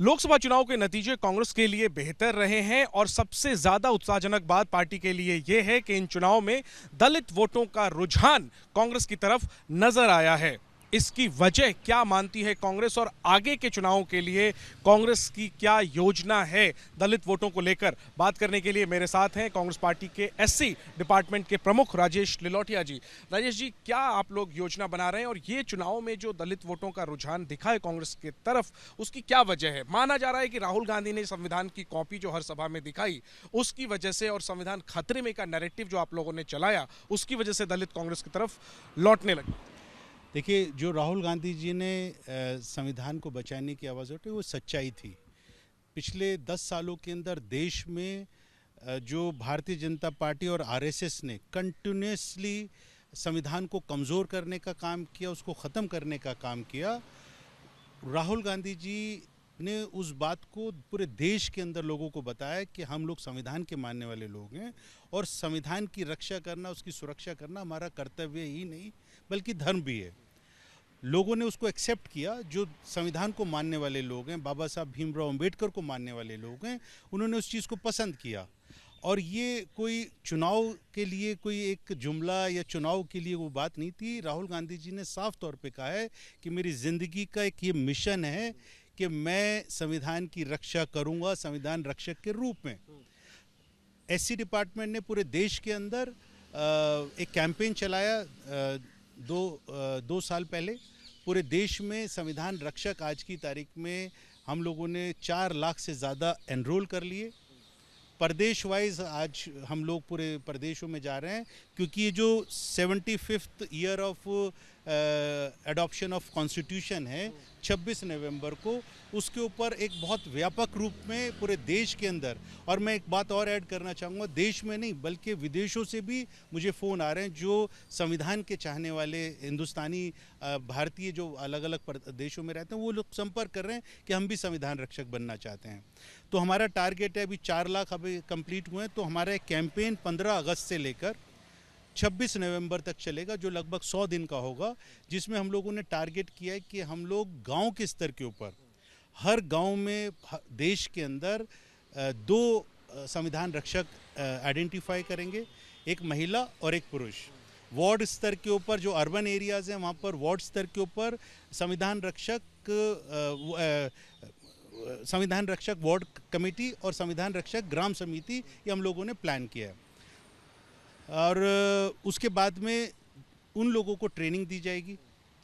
लोकसभा चुनाव के नतीजे कांग्रेस के लिए बेहतर रहे हैं और सबसे ज्यादा उत्साहजनक बात पार्टी के लिए यह है कि इन चुनाव में दलित वोटों का रुझान कांग्रेस की तरफ नजर आया है। इसकी वजह क्या मानती है कांग्रेस और आगे के चुनावों के लिए कांग्रेस की क्या योजना है दलित वोटों को लेकर? बात करने के लिए मेरे साथ हैं कांग्रेस पार्टी के एससी डिपार्टमेंट के प्रमुख राजेश लिलोटिया जी। राजेश जी, क्या आप लोग योजना बना रहे हैं और ये चुनाव में जो दलित वोटों का रुझान दिखा है कांग्रेस की तरफ, उसकी क्या वजह है? माना जा रहा है कि राहुल गांधी ने संविधान की कॉपी जो हर सभा में दिखाई, उसकी वजह से और संविधान खतरे में का नैरेटिव जो आप लोगों ने चलाया, उसकी वजह से दलित कांग्रेस की तरफ लौटने लगे। देखिए, जो राहुल गांधी जी ने संविधान को बचाने की आवाज़ उठाई वो सच्चाई थी। पिछले 10 सालों के अंदर देश में जो भारतीय जनता पार्टी और आरएसएस ने कंटिन्यूसली संविधान को कमज़ोर करने का काम किया, उसको ख़त्म करने का काम किया। राहुल गांधी जी ने उस बात को पूरे देश के अंदर लोगों को बताया कि हम लोग संविधान के मानने वाले लोग हैं और संविधान की रक्षा करना, उसकी सुरक्षा करना हमारा कर्तव्य ही नहीं बल्कि धर्म भी है। लोगों ने उसको एक्सेप्ट किया। जो संविधान को मानने वाले लोग हैं, बाबा साहब भीमराव अंबेडकर को मानने वाले लोग हैं, उन्होंने उस चीज़ को पसंद किया। और ये कोई चुनाव के लिए कोई एक जुमला या चुनाव के लिए वो बात नहीं थी। राहुल गांधी जी ने साफ तौर पे कहा है कि मेरी ज़िंदगी का एक ये मिशन है कि मैं संविधान की रक्षा करूंगा, संविधान रक्षक के रूप में। एससी डिपार्टमेंट ने पूरे देश के अंदर एक कैंपेन चलाया दो साल पहले। पूरे देश में संविधान रक्षक आज की तारीख में हम लोगों ने 4 लाख से ज़्यादा एनरोल कर लिए। प्रदेश वाइज आज हम लोग पूरे प्रदेशों में जा रहे हैं, क्योंकि ये जो 75th year of adoption of constitution है 26 नवंबर को, उसके ऊपर एक बहुत व्यापक रूप में पूरे देश के अंदर। और मैं एक बात और ऐड करना चाहूँगा, देश में नहीं बल्कि विदेशों से भी मुझे फ़ोन आ रहे हैं जो संविधान के चाहने वाले हिंदुस्तानी भारतीय जो अलग अलग देशों में रहते हैं, वो लोग संपर्क कर रहे हैं कि हम भी संविधान रक्षक बनना चाहते हैं। तो हमारा टारगेट है, अभी 4 लाख अभी कंप्लीट हुए हैं। तो हमारा एक कैंपेन 15 अगस्त से लेकर 26 नवंबर तक चलेगा, जो लगभग 100 दिन का होगा, जिसमें हम लोगों ने टारगेट किया है कि हम लोग गांव के स्तर के ऊपर हर गांव में देश के अंदर 2 संविधान रक्षक आइडेंटिफाई करेंगे, एक महिला और एक पुरुष। वार्ड स्तर के ऊपर जो अर्बन एरियाज़ हैं वहाँ पर वार्ड स्तर के ऊपर संविधान रक्षक वार्ड कमेटी और संविधान रक्षक ग्राम समिति, ये हम लोगों ने प्लान किया है। और उसके बाद में उन लोगों को ट्रेनिंग दी जाएगी,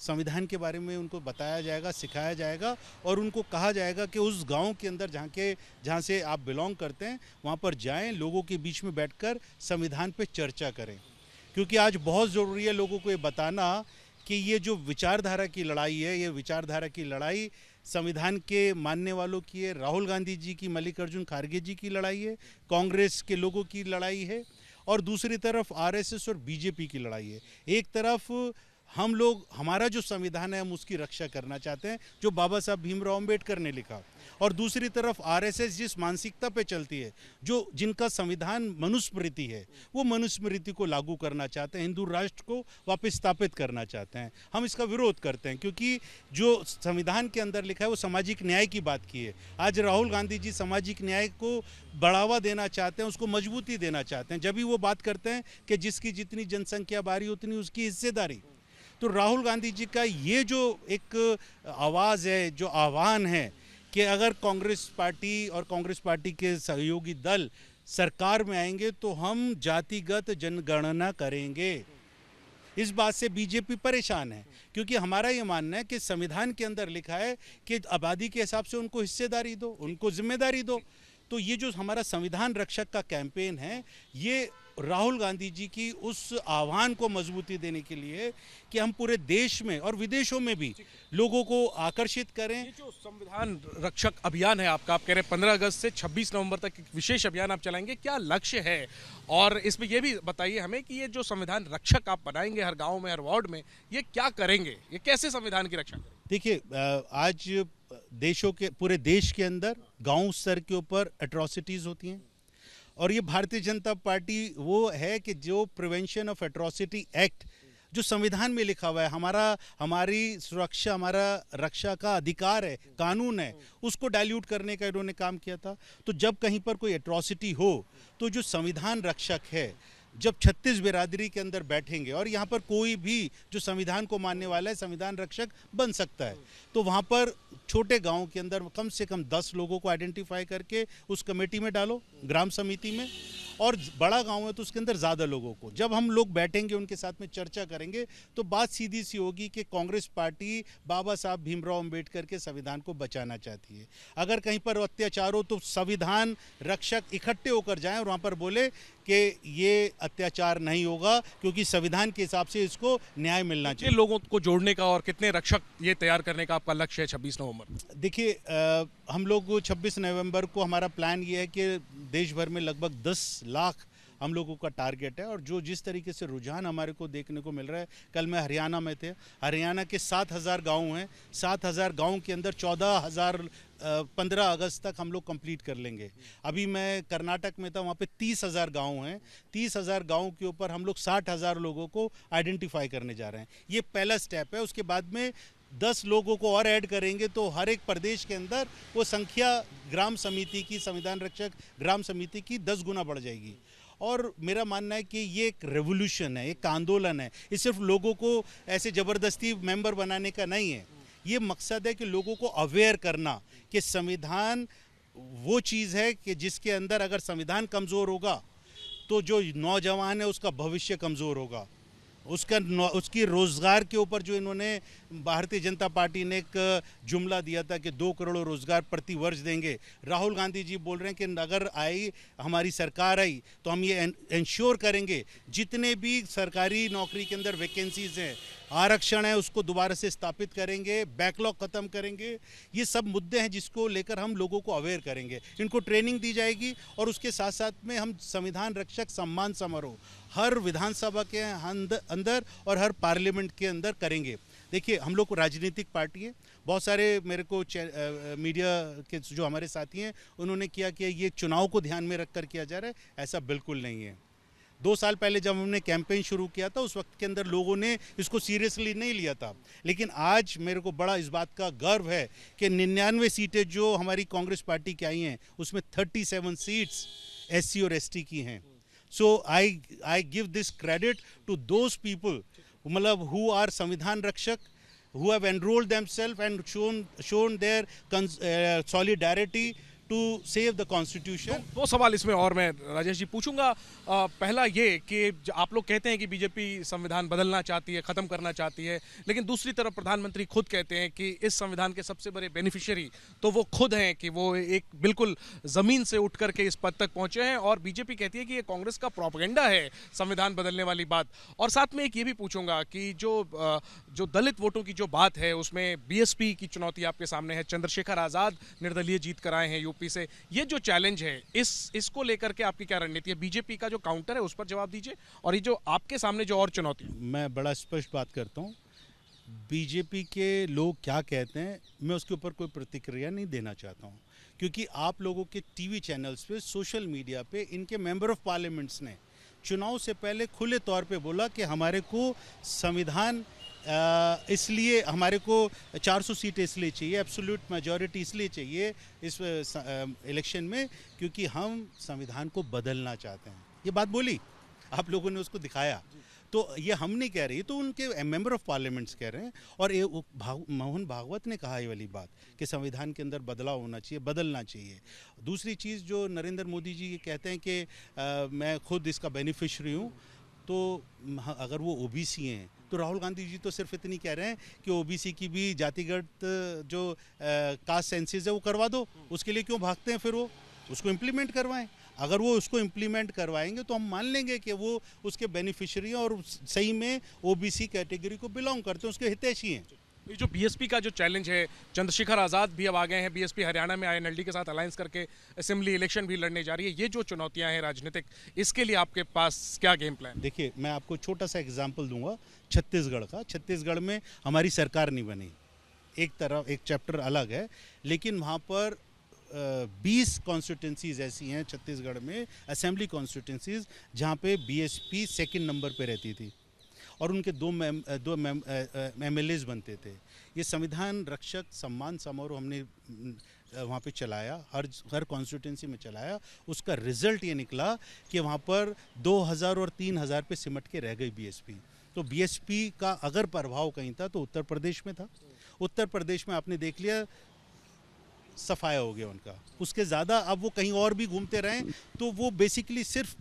संविधान के बारे में उनको बताया जाएगा, सिखाया जाएगा और उनको कहा जाएगा कि उस गांव के अंदर जहाँ से आप बिलोंग करते हैं वहाँ पर जाएं, लोगों के बीच में बैठकर संविधान पे चर्चा करें। क्योंकि आज बहुत ज़रूरी है लोगों को ये बताना कि ये जो विचारधारा की लड़ाई है, ये विचारधारा की लड़ाई संविधान के मानने वालों की है, राहुल गांधी जी की, मल्लिकार्जुन खड़गे जी की लड़ाई है, कांग्रेस के लोगों की लड़ाई है, और दूसरी तरफ आरएसएस और बीजेपी की लड़ाई है। एक तरफ हम लोग, हमारा जो संविधान है हम उसकी रक्षा करना चाहते हैं जो बाबा साहब भीमराव अंबेडकर ने लिखा, और दूसरी तरफ आरएसएस जिस मानसिकता पे चलती है, जो जिनका संविधान मनुस्मृति है, वो मनुस्मृति को लागू करना चाहते हैं, हिंदू राष्ट्र को वापस स्थापित करना चाहते हैं। हम इसका विरोध करते हैं क्योंकि जो संविधान के अंदर लिखा है वो सामाजिक न्याय की बात की है। आज राहुल गांधी जी सामाजिक न्याय को बढ़ावा देना चाहते हैं, उसको मजबूती देना चाहते हैं, जब भी वो बात करते हैं कि जिसकी जितनी जनसंख्या बारी उतनी उसकी हिस्सेदारी। तो राहुल गांधी जी का ये जो एक आवाज़ है, जो आह्वान है कि अगर कांग्रेस पार्टी और कांग्रेस पार्टी के सहयोगी दल सरकार में आएंगे तो हम जातिगत जनगणना करेंगे। इस बात से बीजेपी परेशान है, क्योंकि हमारा ये मानना है कि संविधान के अंदर लिखा है कि आबादी के हिसाब से उनको हिस्सेदारी दो, उनको जिम्मेदारी दो। तो ये जो हमारा संविधान रक्षक का कैंपेन है, ये राहुल गांधी जी की उस आह्वान को मजबूती देने के लिए कि हम पूरे देश में और विदेशों में भी लोगों को आकर्षित करें। ये जो संविधान रक्षक अभियान है आपका, आप कह रहे हैं 15 अगस्त से 26 नवंबर तक एक विशेष अभियान आप चलाएंगे, क्या लक्ष्य है? और इसमें ये भी बताइए हमें कि ये जो संविधान रक्षक आप बनाएंगे हर गाँव में, हर वार्ड में, ये क्या करेंगे, ये कैसे संविधान की रक्षा करेंगे? देखिए, आज देशों के, पूरे देश के अंदर गांव स्तर के ऊपर एट्रॉसिटीज़ होती हैं, और ये भारतीय जनता पार्टी वो है कि जो प्रिवेंशन ऑफ एट्रॉसिटी एक्ट जो संविधान में लिखा हुआ है, हमारी सुरक्षा, हमारा रक्षा का अधिकार है, कानून है, उसको डाइल्यूट करने का इन्होंने काम किया था। तो जब कहीं पर कोई एट्रॉसिटी हो तो जो संविधान रक्षक है, जब 36 बिरादरी के अंदर बैठेंगे और यहाँ पर कोई भी जो संविधान को मानने वाला है संविधान रक्षक बन सकता है, तो वहाँ पर छोटे गांव के अंदर कम से कम 10 लोगों को आइडेंटिफाई करके उस कमेटी में डालो, ग्राम समिति में, और बड़ा गांव है तो उसके अंदर ज़्यादा लोगों को। जब हम लोग बैठेंगे उनके साथ में चर्चा करेंगे तो बात सीधी सी होगी कि कांग्रेस पार्टी बाबा साहब भीमराव अंबेडकर के संविधान को बचाना चाहती है। अगर कहीं पर अत्याचार हो तो संविधान रक्षक इकट्ठे होकर जाएं और वहाँ पर बोले कि ये अत्याचार नहीं होगा क्योंकि संविधान के हिसाब से इसको न्याय मिलना चाहिए। लोगों को जोड़ने का और कितने रक्षक ये तैयार करने का आपका लक्ष्य है 26 नवंबर? देखिए, हम लोग 26 नवंबर को हमारा प्लान ये है कि देश भर में लगभग 10 लाख हम लोगों का टारगेट है। और जो जिस तरीके से रुझान हमारे को देखने को मिल रहा है, कल मैं हरियाणा में थे, हरियाणा के 7,000 गाँव हैं, 7,000 गाँव के अंदर 15 अगस्त तक हम लोग कंप्लीट कर लेंगे। अभी मैं कर्नाटक में था, वहाँ पे 30,000 गाँव हैं, 30,000 गाँव के ऊपर हम लोग 60,000 लोगों को आइडेंटिफाई करने जा रहे हैं। ये पहला स्टेप है। उसके बाद में 10 लोगों को और ऐड करेंगे तो हर एक प्रदेश के अंदर वो संख्या ग्राम समिति की, संविधान रक्षक ग्राम समिति की 10 गुना बढ़ जाएगी। और मेरा मानना है कि ये एक रेवोल्यूशन है, एक आंदोलन है। ये सिर्फ लोगों को ऐसे ज़बरदस्ती मेंबर बनाने का नहीं है। ये मकसद है कि लोगों को अवेयर करना कि संविधान वो चीज़ है कि जिसके अंदर अगर संविधान कमज़ोर होगा तो जो नौजवान है उसका भविष्य कमज़ोर होगा। उसकी रोज़गार के ऊपर जो इन्होंने, भारतीय जनता पार्टी ने एक जुमला दिया था कि 2 करोड़ रोज़गार प्रति वर्ष देंगे। राहुल गांधी जी बोल रहे हैं कि अगर हमारी सरकार आई तो हम ये इंश्योर करेंगे जितने भी सरकारी नौकरी के अंदर वैकेंसीज हैं, आरक्षण है, उसको दोबारा से स्थापित करेंगे, बैकलॉग ख़त्म करेंगे। ये सब मुद्दे हैं जिसको लेकर हम लोगों को अवेयर करेंगे। इनको ट्रेनिंग दी जाएगी और उसके साथ साथ में हम संविधान रक्षक सम्मान समारोह हर विधानसभा के अंदर और हर पार्लियामेंट के अंदर करेंगे। देखिए, हम लोग राजनीतिक पार्टी है, बहुत सारे मेरे को मीडिया के जो हमारे साथी हैं उन्होंने किया कि ये चुनाव को ध्यान में रखकर किया जा रहा है। ऐसा बिल्कुल नहीं है। 2 साल पहले जब हमने कैंपेन शुरू किया था उस वक्त के अंदर लोगों ने इसको सीरियसली नहीं लिया था, लेकिन आज मेरे को बड़ा इस बात का गर्व है कि 99 सीटें जो हमारी कांग्रेस पार्टी की आई हैं उसमें 37 सीट्स SC और ST की हैं। So I give this credit to those people मतलब who are संविधान रक्षक, who have enrolled themselves and shown their solidarity to save the constitution। दो सवाल इसमें और मैं राजेश जी पूछूंगा। पहला ये कि आप लोग कहते हैं कि बीजेपी संविधान बदलना चाहती है, ख़त्म करना चाहती है, लेकिन दूसरी तरफ प्रधानमंत्री खुद कहते हैं कि इस संविधान के सबसे बड़े बेनिफिशियरी तो वो खुद हैं, कि वो एक बिल्कुल ज़मीन से उठ करके इस पद तक पहुंचे हैं। और बीजेपी कहती है कि ये कांग्रेस का प्रोपेगेंडा है संविधान बदलने वाली बात। और साथ में एक ये भी पूछूंगा कि जो दलित वोटों की जो बात है उसमें BSP की चुनौती आपके सामने है। चंद्रशेखर आज़ाद निर्दलीय जीत कर आए हैं यूपी से। ये जो चैलेंज है इसको लेकर के आपकी क्या रणनीति है? बीजेपी का जो काउंटर है उस पर जवाब दीजिए, और ये जो आपके सामने जो और चुनौती। मैं बड़ा स्पष्ट बात करता हूँ, बीजेपी के लोग क्या कहते हैं मैं उसके ऊपर कोई प्रतिक्रिया नहीं देना चाहता हूँ, क्योंकि आप लोगों के टीवी चैनल्स पे, सोशल मीडिया पे इनके मेंबर ऑफ पार्लियामेंट्स ने चुनाव से पहले खुले तौर पे बोला कि हमारे को संविधान इसलिए, हमारे को 400 सीटें इसलिए चाहिए, एब्सोल्यूट मेजॉरिटी इसलिए चाहिए इस इलेक्शन में क्योंकि हम संविधान को बदलना चाहते हैं। ये बात बोली, आप लोगों ने उसको दिखाया। तो ये हम नहीं कह रही, तो उनके मेंबर ऑफ पार्लियामेंट्स कह रहे हैं। और ये मोहन भागवत ने कहा ये वाली बात कि संविधान के अंदर बदलाव होना चाहिए, बदलना चाहिए। दूसरी चीज़ जो नरेंद्र मोदी जी कहते हैं कि मैं खुद इसका बेनिफिशरी हूँ, तो अगर वो OBC हैं तो राहुल गांधी जी तो सिर्फ इतनी कह रहे हैं कि OBC की भी जातिगत जो कास्ट सेंसिस है वो करवा दो। उसके लिए क्यों भागते हैं? फिर वो उसको इम्प्लीमेंट करवाएं। अगर वो उसको इम्प्लीमेंट करवाएंगे तो हम मान लेंगे कि वो उसके बेनिफिशियरी और सही में OBC कैटेगरी को बिलोंग करते हैं, उसके हितैषी हैं। ये जो BSP का जो चैलेंज है, चंद्रशेखर आज़ाद भी अब आ गए हैं, BSP हरियाणा में INLD के साथ अलायंस करके असेंबली इलेक्शन भी लड़ने जा रही है। ये जो चुनौतियां हैं राजनीतिक, इसके लिए आपके पास क्या गेम प्लान? देखिए, मैं आपको छोटा सा एग्जांपल दूंगा छत्तीसगढ़ का। छत्तीसगढ़ में हमारी सरकार नहीं बनी, एक तरफ एक चैप्टर अलग है, लेकिन वहाँ पर 20 कॉन्स्टिट्यूंसीज ऐसी हैं छत्तीसगढ़ में, असेंबली कॉन्स्टिट्यूंसीज, जहाँ पे BSP सेकंड नंबर पे रहती थी। और उनके दो MLAs बनते थे। ये संविधान रक्षक सम्मान समारोह हमने वहाँ पे चलाया, हर कॉन्स्टिट्यूंसी में चलाया। उसका रिजल्ट ये निकला कि वहाँ पर 2000 और 3000 पे सिमट के रह गई बीएसपी। तो बीएसपी का अगर प्रभाव कहीं था तो उत्तर प्रदेश में था। उत्तर प्रदेश में आपने देख लिया सफाया हो गया उनका, उसके ज़्यादा अब वो कहीं और भी घूमते रहें तो वो बेसिकली सिर्फ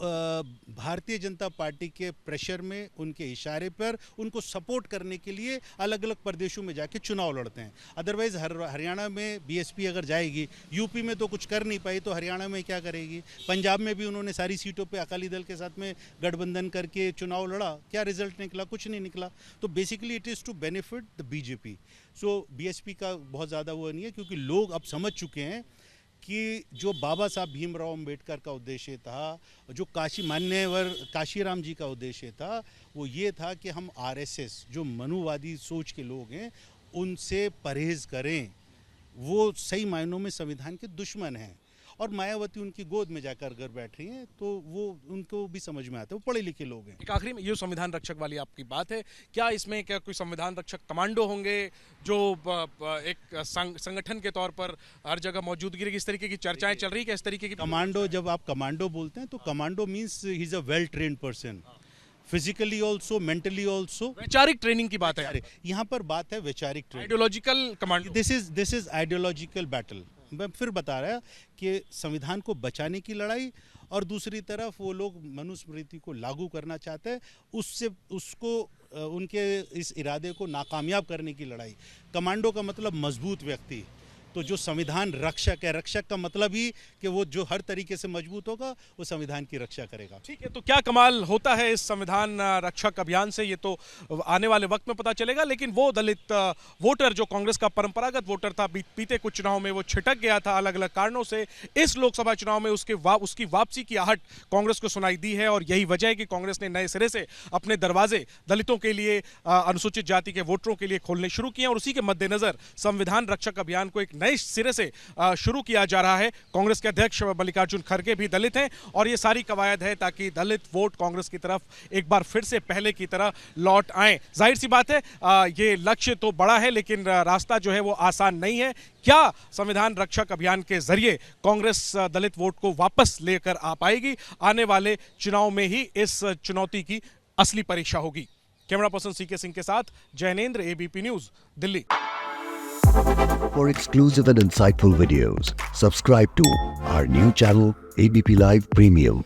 भारतीय जनता पार्टी के प्रेशर में, उनके इशारे पर उनको सपोर्ट करने के लिए अलग अलग प्रदेशों में जाके चुनाव लड़ते हैं। अदरवाइज़ हरियाणा में बीएसपी अगर जाएगी, यूपी में तो कुछ कर नहीं पाई तो हरियाणा में क्या करेगी। पंजाब में भी उन्होंने सारी सीटों पे अकाली दल के साथ में गठबंधन करके चुनाव लड़ा, क्या रिजल्ट निकला? कुछ नहीं निकला। तो basically it is to benefit the BJP. So BSP का बहुत ज़्यादा वो नहीं है, क्योंकि लोग अब समझ चुके हैं कि जो बाबा साहब भीमराव अंबेडकर का उद्देश्य था, जो मान्यवर काशीराम जी का उद्देश्य था, वो ये था कि हम आरएसएस जो मनुवादी सोच के लोग हैं उनसे परहेज़ करें। वो सही मायनों में संविधान के दुश्मन हैं। और मायावती उनकी गोद में जाकर घर बैठ रही हैं, तो वो उनको भी समझ में आता है, वो पढ़े लिखे लोग हैं। एक आखिरी में ये संविधान रक्षक वाली आपकी बात है, क्या इसमें क्या कोई संविधान रक्षक कमांडो होंगे जो एक संगठन के तौर पर हर जगह मौजूदगी रहेगी? इस तरीके की चर्चाएं चल रही है? इस तरीके की कमांडो, जब आप कमांडो बोलते हैं तो commando means he is a well trained person, physically also, mentally also. वैचारिक ट्रेनिंग की बात है, यहाँ पर बात है वैचारिक training, ideological commando. This is ideological battle. मैं फिर बता रहा कि संविधान को बचाने की लड़ाई और दूसरी तरफ वो लोग मनुस्मृति को लागू करना चाहते हैं, उससे उसको उनके इस इरादे को नाकामयाब करने की लड़ाई। कमांडो का मतलब मजबूत व्यक्ति, तो जो संविधान रक्षक है, रक्षक का मतलब ही कि वो जो हर तरीके से मजबूत होगा वो संविधान की रक्षा करेगा। ठीक है, तो क्या कमाल होता है इस संविधान रक्षक अभियान से, ये तो आने वाले वक्त में पता चलेगा। लेकिन वो दलित वोटर जो कांग्रेस का परंपरागत वोटर था, बीते कुछ चुनाव में वो छिटक गया था अलग अलग कारणों से, इस लोकसभा चुनाव में उसकी वापसी की आहट कांग्रेस को सुनाई दी है। और यही वजह है कि कांग्रेस ने नए सिरे से अपने दरवाजे दलितों के लिए, अनुसूचित जाति के वोटरों के लिए खोलने शुरू किए। और उसी के मद्देनजर संविधान रक्षक अभियान को एक नए सिरे से शुरू किया जा रहा है। कांग्रेस के अध्यक्ष मल्लिकार्जुन खड़गे भी दलित हैं और ये सारी कवायद है ताकि दलित वोट कांग्रेस की तरफ एक बार फिर से पहले की तरह लौट आए। जाहिर सी बात है ये लक्ष्य तो बड़ा है, लेकिन रास्ता जो है वो आसान नहीं है। क्या संविधान रक्षक अभियान के जरिए कांग्रेस दलित वोट को वापस लेकर आ पाएगी? आने वाले चुनाव में ही इस चुनौती की असली परीक्षा होगी। कैमरा पर्सन सीके सिंह के साथ Jainendra, ABP news, Delhi. For exclusive and insightful videos, subscribe to our new channel ABP Live Premium.